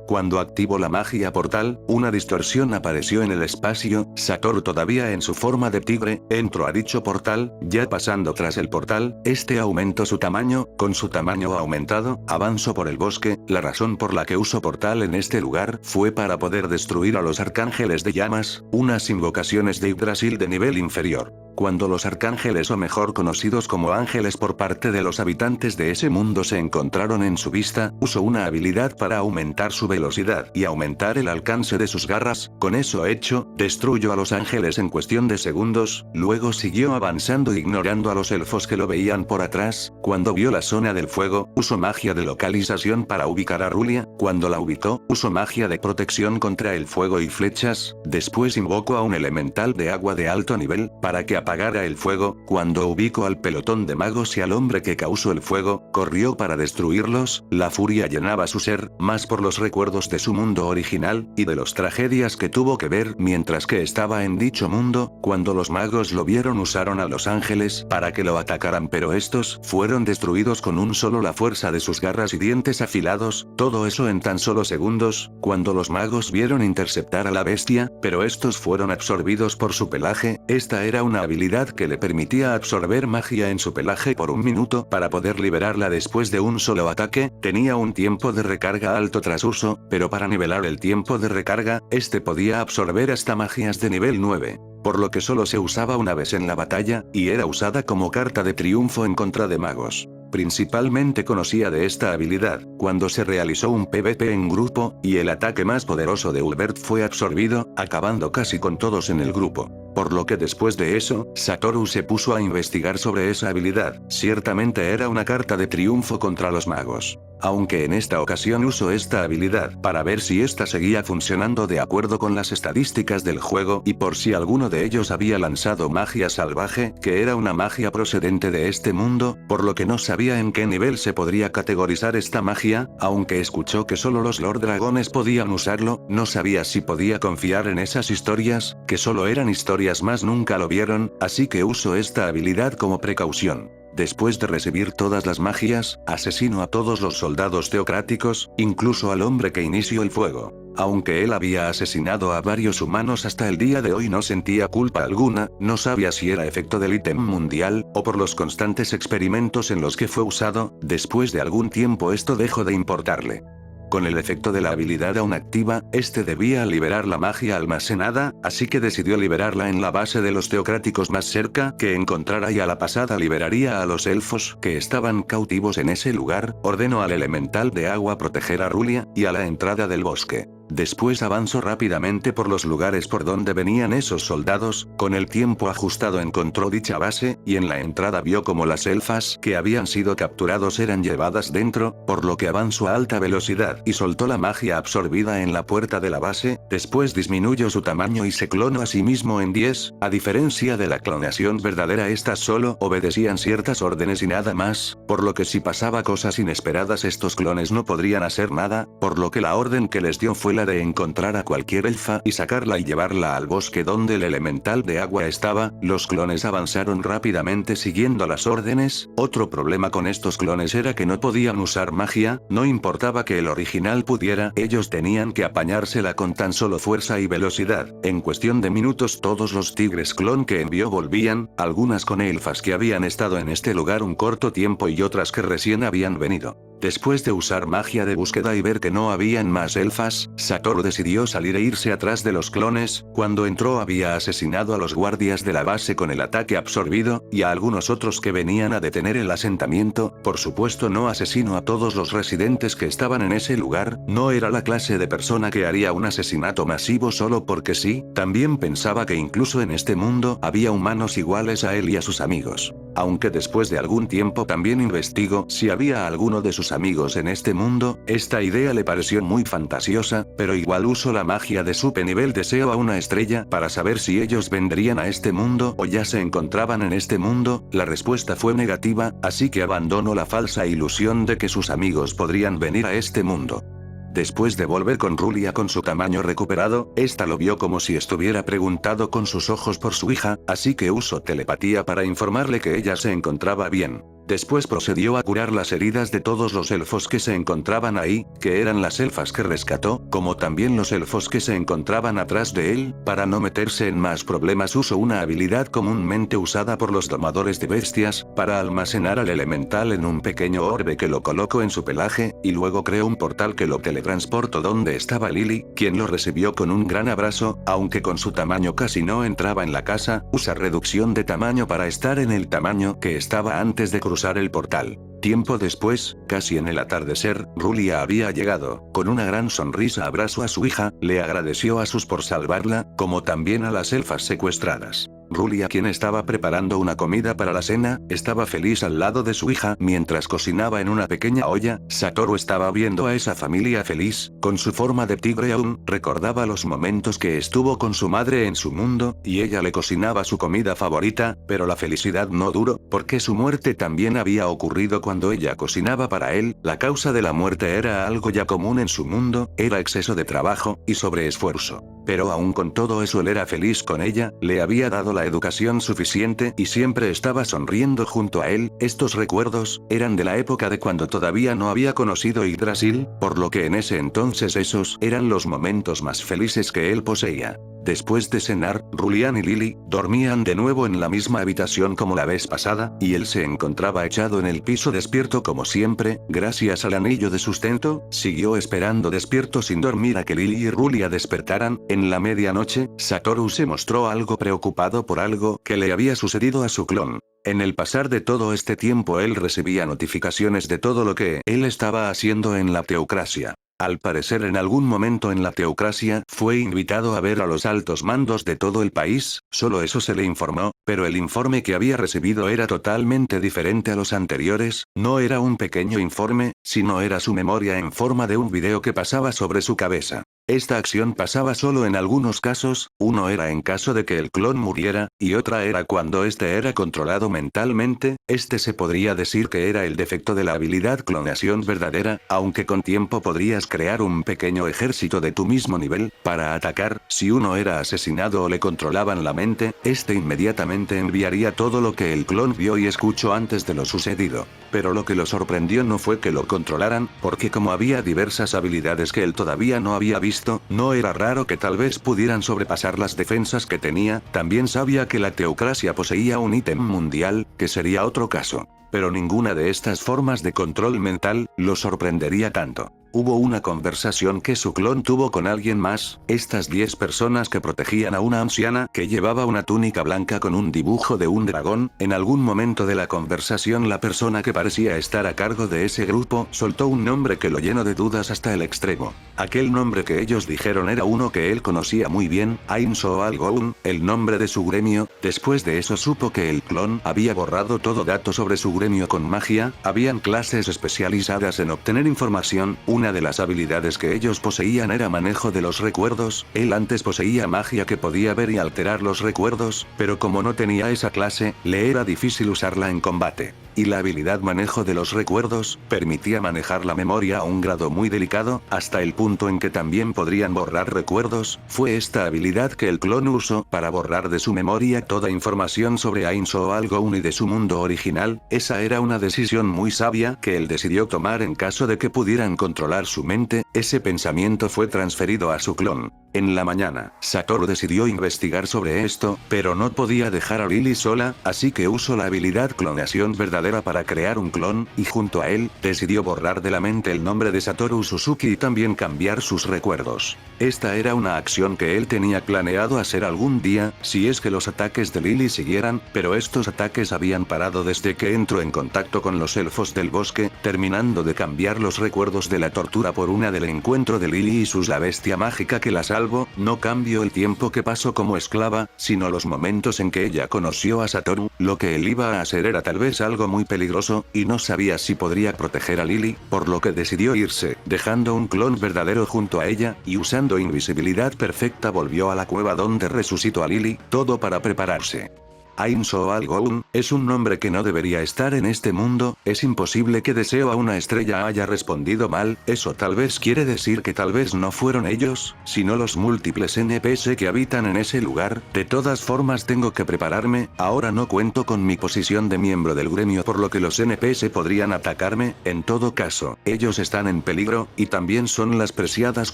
Cuando activó la magia portal, una distorsión apareció en el espacio. Satoru, todavía en su forma de tigre, entró a dicho portal. Ya pasando tras el portal, este aumentó su tamaño. Con su tamaño aumentado, avanzó por el bosque. La razón por la que usó portal en este lugar fue para poder destruir a los arcángeles de llamas, unas invocaciones de Yggdrasil de nivel inferior. Cuando los arcángeles, o mejor conocidos como ángeles por parte de los habitantes de ese mundo, se encontraron en su vista, usó una habilidad para aumentar su velocidad y aumentar el alcance de sus garras. Con eso hecho, destruyó a los ángeles en cuestión de segundos. Luego siguió avanzando ignorando a los elfos que lo veían por atrás. Cuando vio la zona del fuego, usó magia de localización para ubicar a Rulia. Cuando la ubicó, usó magia de protección contra el fuego y flechas. Después invocó a un elemental de agua de alto nivel para que apagara el fuego. Cuando ubicó al pelotón de magos y al hombre que causó el fuego, corrió para destruirlos. La furia llenaba su ser, más por los recuerdos de su mundo original, y de las tragedias que tuvo que ver mientras que estaba en dicho mundo. Cuando los magos lo vieron, usaron a los ángeles para que lo atacaran, pero estos fueron destruidos con un solo la fuerza de sus garras y dientes afilados. Todo eso en tan solo segundos. Cuando los magos vieron interceptar a la bestia, pero estos fueron absorbidos por su pelaje. Esta era una habilidad que le permitía absorber magia en su pelaje por un minuto para poder liberarla después de un solo ataque. Tenía un tiempo de recarga alto tras uso, pero para nivelar el tiempo de recarga, este podía absorber hasta magias de nivel 9. Por lo que solo se usaba una vez en la batalla, y era usada como carta de triunfo en contra de magos. Principalmente conocía de esta habilidad cuando se realizó un PvP en grupo, y el ataque más poderoso de Ulbert fue absorbido, acabando casi con todos en el grupo. Por lo que después de eso, Satoru se puso a investigar sobre esa habilidad. Ciertamente era una carta de triunfo contra los magos. Aunque en esta ocasión usó esta habilidad para ver si esta seguía funcionando de acuerdo con las estadísticas del juego y por si alguno de ellos había lanzado magia salvaje, que era una magia procedente de este mundo, por lo que no sabía en qué nivel se podría categorizar esta magia. Aunque escuchó que solo los Lord Dragones podían usarlo, no sabía si podía confiar en esas historias, que solo eran historias más, nunca lo vieron, así que usó esta habilidad como precaución. Después de recibir todas las magias, asesinó a todos los soldados teocráticos, incluso al hombre que inició el fuego. Aunque él había asesinado a varios humanos hasta el día de hoy, no sentía culpa alguna. No sabía si era efecto del ítem mundial, o por los constantes experimentos en los que fue usado. Después de algún tiempo esto dejó de importarle. Con el efecto de la habilidad aún activa, este debía liberar la magia almacenada, así que decidió liberarla en la base de los teocráticos más cerca que encontrara, y a la pasada liberaría a los elfos que estaban cautivos en ese lugar. Ordenó al elemental de agua proteger a Rulia, y a la entrada del bosque. Después avanzó rápidamente por los lugares por donde venían esos soldados. Con el tiempo ajustado encontró dicha base, y en la entrada vio como las elfas que habían sido capturados eran llevadas dentro, por lo que avanzó a alta velocidad y soltó la magia absorbida en la puerta de la base. Después disminuyó su tamaño y se clonó a sí mismo en 10. A diferencia de la clonación verdadera, estas solo obedecían ciertas órdenes y nada más, por lo que si pasaba cosas inesperadas estos clones no podrían hacer nada, por lo que la orden que les dio fue la de encontrar a cualquier elfa y sacarla y llevarla al bosque donde el elemental de agua estaba. Los clones avanzaron rápidamente siguiendo las órdenes. Otro problema con estos clones era que no podían usar magia, no importaba que el original pudiera, ellos tenían que apañársela con tan solo fuerza y velocidad. En cuestión de minutos todos los tigres clon que envió volvían, algunas con elfas que habían estado en este lugar un corto tiempo y otras que recién habían venido. Después de usar magia de búsqueda y ver que no habían más elfas, Satoru decidió salir e irse atrás de los clones. Cuando entró había asesinado a los guardias de la base con el ataque absorbido, y a algunos otros que venían a detener el asentamiento. Por supuesto no asesinó a todos los residentes que estaban en ese lugar, no era la clase de persona que haría un asesinato masivo solo porque sí. También pensaba que incluso en este mundo había humanos iguales a él y a sus amigos. Aunque después de algún tiempo también investigó si había alguno de sus amigos en este mundo. Esta idea le pareció muy fantasiosa, pero igual usó la magia de super nivel deseo a una estrella para saber si ellos vendrían a este mundo o ya se encontraban en este mundo. La respuesta fue negativa, así que abandonó la falsa ilusión de que sus amigos podrían venir a este mundo. Después de volver con Rulia con su tamaño recuperado, esta lo vio como si estuviera preguntado con sus ojos por su hija, así que usó telepatía para informarle que ella se encontraba bien. Después procedió a curar las heridas de todos los elfos que se encontraban ahí, que eran las elfas que rescató, como también los elfos que se encontraban atrás de él. Para no meterse en más problemas usó una habilidad comúnmente usada por los domadores de bestias, para almacenar al elemental en un pequeño orbe que lo colocó en su pelaje, y luego creó un portal que lo teletransportó donde estaba Lily, quien lo recibió con un gran abrazo, aunque con su tamaño casi no entraba en la casa. Usa reducción de tamaño para estar en el tamaño que estaba antes de cruzar el portal. Tiempo después, casi en el atardecer, Rulia había llegado. Con una gran sonrisa abrazó a su hija, le agradeció a sus por salvarla, como también a las elfas secuestradas. Rulia, quien estaba preparando una comida para la cena, estaba feliz al lado de su hija mientras cocinaba en una pequeña olla. Satoru estaba viendo a esa familia feliz, con su forma de tigre aún, recordaba los momentos que estuvo con su madre en su mundo, y ella le cocinaba su comida favorita, pero la felicidad no duró, porque su muerte también había ocurrido cuando ella cocinaba para él. La causa de la muerte era algo ya común en su mundo, era exceso de trabajo, y sobreesfuerzo. Pero aún con todo eso él era feliz con ella, le había dado la educación suficiente y siempre estaba sonriendo junto a él. Estos recuerdos eran de la época de cuando todavía no había conocido Yggdrasil, por lo que en ese entonces esos eran los momentos más felices que él poseía. Después de cenar, Rulian y Lily dormían de nuevo en la misma habitación como la vez pasada, y él se encontraba echado en el piso despierto como siempre. Gracias al anillo de sustento, siguió esperando despierto sin dormir a que Lily y Rulia despertaran. En la medianoche, Satoru se mostró algo preocupado por algo que le había sucedido a su clon. En el pasar de todo este tiempo él recibía notificaciones de todo lo que él estaba haciendo en la teocracia. Al parecer en algún momento en la teocracia fue invitado a ver a los altos mandos de todo el país, solo eso se le informó, pero el informe que había recibido era totalmente diferente a los anteriores. No era un pequeño informe, sino era su memoria en forma de un video que pasaba sobre su cabeza. Esta acción pasaba solo en algunos casos, uno era en caso de que el clon muriera, y otra era cuando este era controlado mentalmente. Este se podría decir que era el defecto de la habilidad clonación verdadera, aunque con tiempo podrías crear un pequeño ejército de tu mismo nivel, para atacar. Si uno era asesinado o le controlaban la mente, este inmediatamente enviaría todo lo que el clon vio y escuchó antes de lo sucedido. Pero lo que lo sorprendió no fue que lo controlaran, porque como había diversas habilidades que él todavía no había visto, no era raro que tal vez pudieran sobrepasar las defensas que tenía. También sabía que la teocracia poseía un ítem mundial, que sería otro caso. Pero ninguna de estas formas de control mental lo sorprendería tanto. Hubo una conversación que su clon tuvo con alguien más, estas 10 personas que protegían a una anciana que llevaba una túnica blanca con un dibujo de un dragón. En algún momento de la conversación la persona que parecía estar a cargo de ese grupo soltó un nombre que lo llenó de dudas hasta el extremo. Aquel nombre que ellos dijeron era uno que él conocía muy bien, Ain Soal Goun, el nombre de su gremio. Después de eso supo que el clon había borrado todo dato sobre su gremio con magia. Habían clases especializadas en obtener información. Una de las habilidades que ellos poseían era manejo de los recuerdos. Él antes poseía magia que podía ver y alterar los recuerdos, pero como no tenía esa clase, le era difícil usarla en combate. Y la habilidad manejo de los recuerdos permitía manejar la memoria a un grado muy delicado, hasta el punto en que también podrían borrar recuerdos. Fue esta habilidad que el clon usó para borrar de su memoria toda información sobre Ain Soal Goun y de su mundo original. Esa era una decisión muy sabia que él decidió tomar en caso de que pudieran controlar su mente. Ese pensamiento fue transferido a su clon. En la mañana, Satoru decidió investigar sobre esto, pero no podía dejar a Lily sola, así que usó la habilidad clonación verdadera para crear un clon, y junto a él, decidió borrar de la mente el nombre de Satoru Suzuki y también cambiar sus recuerdos. Esta era una acción que él tenía planeado hacer algún día, si es que los ataques de Lily siguieran, pero estos ataques habían parado desde que entró en contacto con los elfos del bosque, terminando de cambiar los recuerdos de la tortura por una del encuentro de Lily y la bestia mágica que la salvó. No cambió el tiempo que pasó como esclava, sino los momentos en que ella conoció a Satoru. Lo que él iba a hacer era tal vez algo muy peligroso, y no sabía si podría proteger a Lily, por lo que decidió irse, dejando un clon verdadero junto a ella, y usando invisibilidad perfecta volvió a la cueva donde resucitó a Lily, todo para prepararse. Ain Soal Goun, es un nombre que no debería estar en este mundo, es imposible que Deseo a una estrella haya respondido mal, eso tal vez quiere decir que tal vez no fueron ellos, sino los múltiples NPC que habitan en ese lugar, de todas formas tengo que prepararme, ahora no cuento con mi posición de miembro del gremio por lo que los NPC podrían atacarme, en todo caso, ellos están en peligro, y también son las preciadas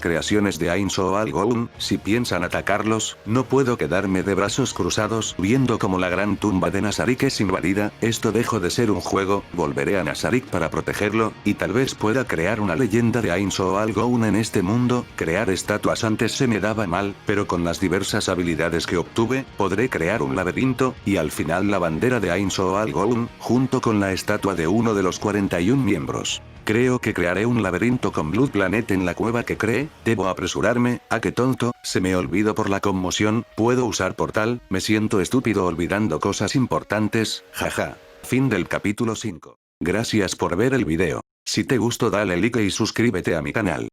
creaciones de Ain Soal Goun, si piensan atacarlos, no puedo quedarme de brazos cruzados viendo como la gran tumba de Nazarik es invadida, esto dejó de ser un juego, volveré a Nazarik para protegerlo, y tal vez pueda crear una leyenda de Ain Soal Goun en este mundo, crear estatuas antes se me daba mal, pero con las diversas habilidades que obtuve, podré crear un laberinto, y al final la bandera de Ain Soal Goun, junto con la estatua de uno de los 41 miembros. Creo que crearé un laberinto con Blood Planet en la cueva que cree, debo apresurarme, qué tonto, se me olvidó por la conmoción, puedo usar portal, me siento estúpido olvidando cosas importantes, jaja. Fin del capítulo 5. Gracias por ver el video. Si te gustó dale like y suscríbete a mi canal.